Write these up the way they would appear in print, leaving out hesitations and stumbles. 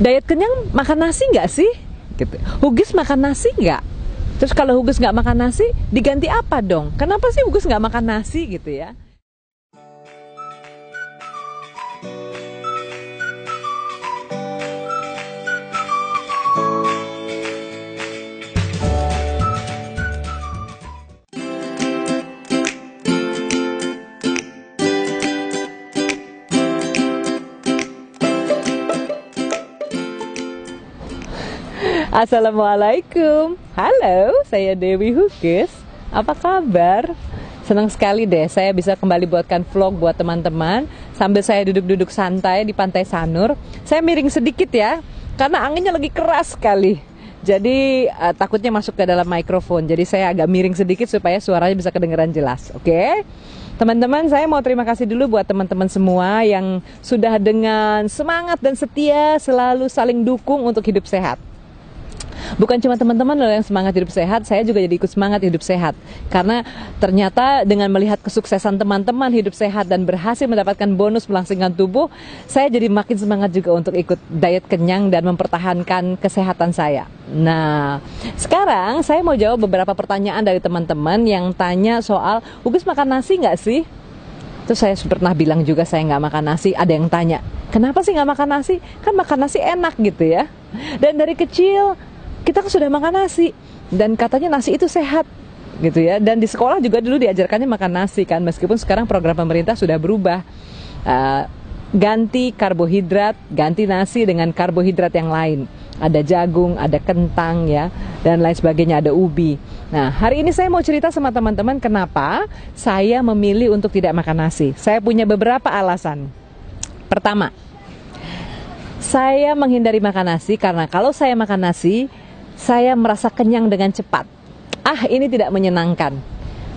Diet kenyang makan nasi nggak sih? Gitu. Hugis makan nasi nggak? Terus kalau Hugis nggak makan nasi, diganti apa dong? Kenapa sih Hugis nggak makan nasi gitu ya? Assalamualaikum. Halo, saya Dewi Hugis. Apa kabar? Senang sekali deh saya bisa kembali buatkan vlog buat teman-teman sambil saya duduk-duduk santai di Pantai Sanur. Saya miring sedikit ya, karena anginnya lagi keras sekali. Jadi takutnya masuk ke dalam mikrofon. Jadi saya agak miring sedikit supaya suaranya bisa kedengeran jelas. Oke? Teman-teman, saya mau terima kasih dulu buat teman-teman semua yang sudah dengan semangat dan setia selalu saling dukung untuk hidup sehat. Bukan cuma teman-teman loh yang semangat hidup sehat, saya juga jadi ikut semangat hidup sehat. Karena ternyata dengan melihat kesuksesan teman-teman hidup sehat dan berhasil mendapatkan bonus melangsingkan tubuh, saya jadi makin semangat juga untuk ikut diet kenyang dan mempertahankan kesehatan saya. Nah, sekarang saya mau jawab beberapa pertanyaan dari teman-teman yang tanya soal, Hugis makan nasi nggak sih? Terus saya pernah bilang juga saya nggak makan nasi. Ada yang tanya, kenapa sih nggak makan nasi? Kan makan nasi enak gitu ya. Dan dari kecil kita sudah makan nasi dan katanya nasi itu sehat gitu ya. Dan di sekolah juga dulu diajarkannya makan nasi kan, meskipun sekarang program pemerintah sudah berubah, ganti karbohidrat, ganti nasi dengan karbohidrat yang lain. Ada jagung, ada kentang ya, dan lain sebagainya, ada ubi. Nah, hari ini saya mau cerita sama teman-teman kenapa saya memilih untuk tidak makan nasi. Saya punya beberapa alasan. Pertama, saya menghindari makan nasi karena kalau saya makan nasi, saya merasa kenyang dengan cepat. Ini tidak menyenangkan.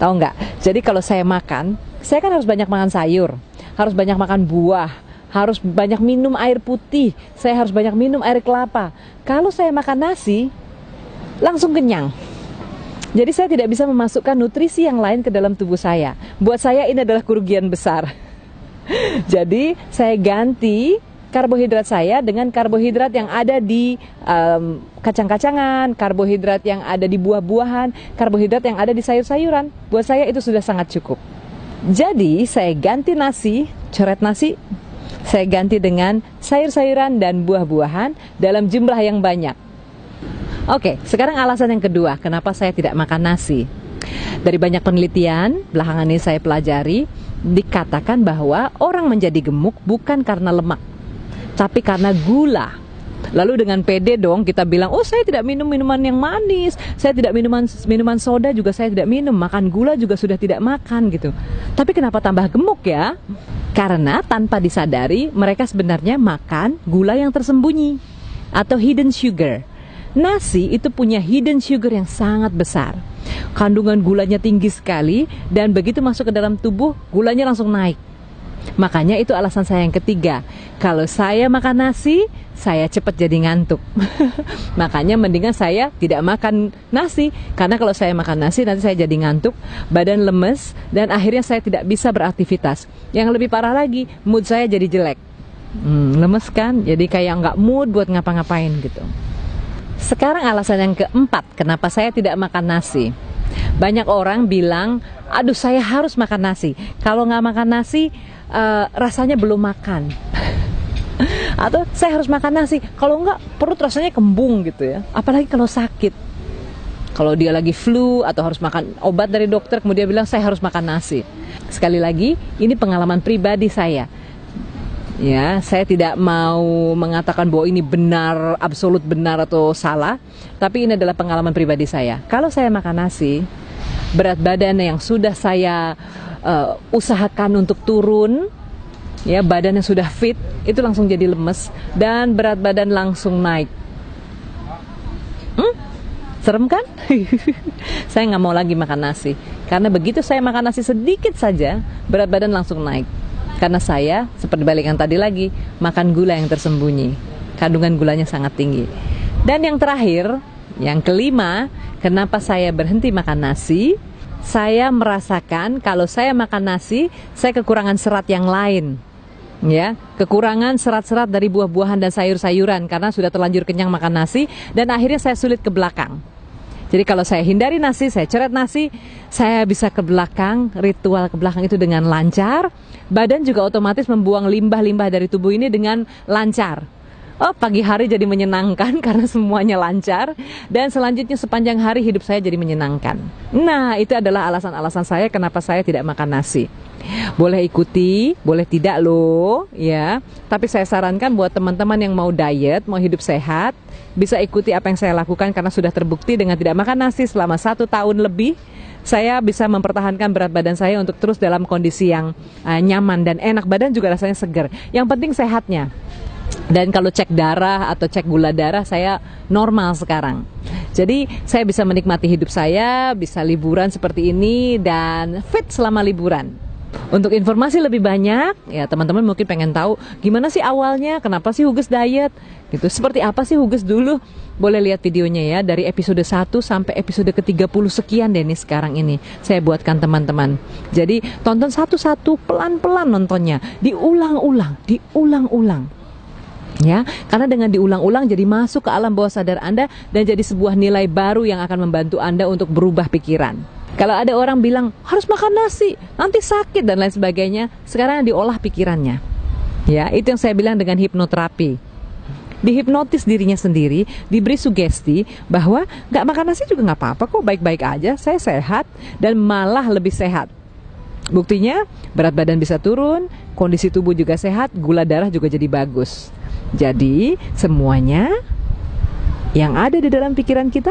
Tahu nggak? Jadi kalau saya makan, saya kan harus banyak makan sayur, harus banyak makan buah, harus banyak minum air putih, saya harus banyak minum air kelapa. Kalau saya makan nasi, langsung kenyang. Jadi saya tidak bisa memasukkan nutrisi yang lain ke dalam tubuh saya. Buat saya ini adalah kerugian besar. Jadi saya ganti karbohidrat saya dengan karbohidrat yang ada di kacang-kacangan, karbohidrat yang ada di buah-buahan, karbohidrat yang ada di sayur-sayuran. Buat saya itu sudah sangat cukup. Jadi saya ganti nasi, coret nasi, saya ganti dengan sayur-sayuran dan buah-buahan dalam jumlah yang banyak. Oke, sekarang alasan yang kedua, kenapa saya tidak makan nasi. Dari banyak penelitian, belakangan ini saya pelajari, dikatakan bahwa orang menjadi gemuk bukan karena lemak, tapi karena gula. Lalu dengan pede dong kita bilang, saya tidak minum minuman yang manis, saya tidak minuman soda juga saya tidak minum, makan gula juga sudah tidak makan gitu. Tapi kenapa tambah gemuk ya? Karena tanpa disadari mereka sebenarnya makan gula yang tersembunyi atau hidden sugar. Nasi itu punya hidden sugar yang sangat besar. Kandungan gulanya tinggi sekali dan begitu masuk ke dalam tubuh gulanya langsung naik. Makanya itu alasan saya yang ketiga. Kalau saya makan nasi, saya cepat jadi ngantuk. Makanya mendingan saya tidak makan nasi. Karena kalau saya makan nasi, nanti saya jadi ngantuk, badan lemes, dan akhirnya saya tidak bisa beraktivitas. Yang lebih parah lagi, mood saya jadi jelek. Lemes kan? Jadi kayak nggak mood buat ngapa-ngapain gitu. Sekarang alasan yang keempat, kenapa saya tidak makan nasi. Banyak orang bilang, aduh saya harus makan nasi. Kalau nggak makan nasi, rasanya belum makan. Atau saya harus makan nasi, kalau enggak perut rasanya kembung gitu ya. Apalagi kalau sakit, kalau dia lagi flu atau harus makan obat dari dokter, kemudian bilang saya harus makan nasi. Sekali lagi, ini pengalaman pribadi saya ya. Saya tidak mau mengatakan bahwa ini benar, absolut benar atau salah, tapi ini adalah pengalaman pribadi saya. Kalau saya makan nasi, berat badan yang sudah saya usahakan untuk turun, ya, badan yang sudah fit itu langsung jadi lemes dan berat badan langsung naik. Serem kan? Saya nggak mau lagi makan nasi, karena begitu saya makan nasi sedikit saja berat badan langsung naik. Karena saya seperti balik yang tadi lagi, makan gula yang tersembunyi, kandungan gulanya sangat tinggi. Dan yang terakhir, yang kelima, kenapa saya berhenti makan nasi? Saya merasakan kalau saya makan nasi, saya kekurangan serat yang lain. Ya, kekurangan serat-serat dari buah-buahan dan sayur-sayuran karena sudah terlanjur kenyang makan nasi, dan akhirnya saya sulit ke belakang. Jadi kalau saya hindari nasi, saya coret nasi, saya bisa ke belakang, ritual ke belakang itu dengan lancar. Badan juga otomatis membuang limbah-limbah dari tubuh ini dengan lancar. Oh, pagi hari jadi menyenangkan karena semuanya lancar. Dan selanjutnya sepanjang hari hidup saya jadi menyenangkan. Nah, itu adalah alasan-alasan saya kenapa saya tidak makan nasi. Boleh ikuti, boleh tidak loh, ya. Tapi saya sarankan buat teman-teman yang mau diet, mau hidup sehat, bisa ikuti apa yang saya lakukan karena sudah terbukti dengan tidak makan nasi selama 1 tahun lebih, saya bisa mempertahankan berat badan saya untuk terus dalam kondisi yang nyaman dan enak. Badan juga rasanya segar. Yang penting sehatnya. Dan kalau cek darah atau cek gula darah, saya normal sekarang. Jadi saya bisa menikmati hidup saya, bisa liburan seperti ini, dan fit selama liburan. Untuk informasi lebih banyak, ya teman-teman mungkin pengen tahu gimana sih awalnya, kenapa sih Huges diet, gitu. Seperti apa sih Huges dulu? Boleh lihat videonya ya, dari episode 1 sampai episode ke-30 sekian deh nih sekarang ini. Saya buatkan teman-teman. Jadi tonton satu-satu, pelan-pelan nontonnya, diulang-ulang. Ya, karena dengan diulang-ulang jadi masuk ke alam bawah sadar Anda dan jadi sebuah nilai baru yang akan membantu Anda untuk berubah pikiran. Kalau ada orang bilang harus makan nasi, nanti sakit dan lain sebagainya, sekarang diolah pikirannya. Ya, itu yang saya bilang dengan hipnoterapi. Dihipnotis dirinya sendiri, diberi sugesti bahwa nggak makan nasi juga nggak apa-apa kok, baik-baik aja, saya sehat dan malah lebih sehat. Buktinya berat badan bisa turun, kondisi tubuh juga sehat, gula darah juga jadi bagus. Jadi semuanya yang ada di dalam pikiran kita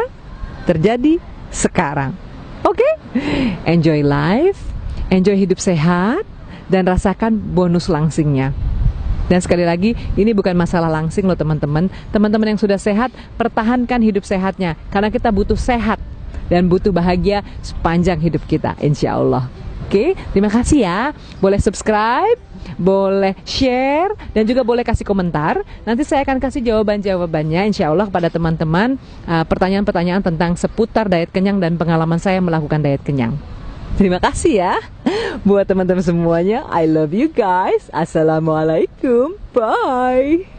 terjadi sekarang. Oke? Enjoy life, enjoy hidup sehat, dan rasakan bonus langsingnya. Dan sekali lagi, ini bukan masalah langsing loh teman-teman. Teman-teman yang sudah sehat, pertahankan hidup sehatnya. Karena kita butuh sehat dan butuh bahagia sepanjang hidup kita, insya Allah. Oke, terima kasih ya. Boleh subscribe, boleh share, dan juga boleh kasih komentar. Nanti saya akan kasih jawaban-jawabannya insya Allah kepada teman-teman, pertanyaan-pertanyaan tentang seputar diet kenyang dan pengalaman saya melakukan diet kenyang. Terima kasih ya buat teman-teman semuanya. I love you guys. Assalamualaikum. Bye.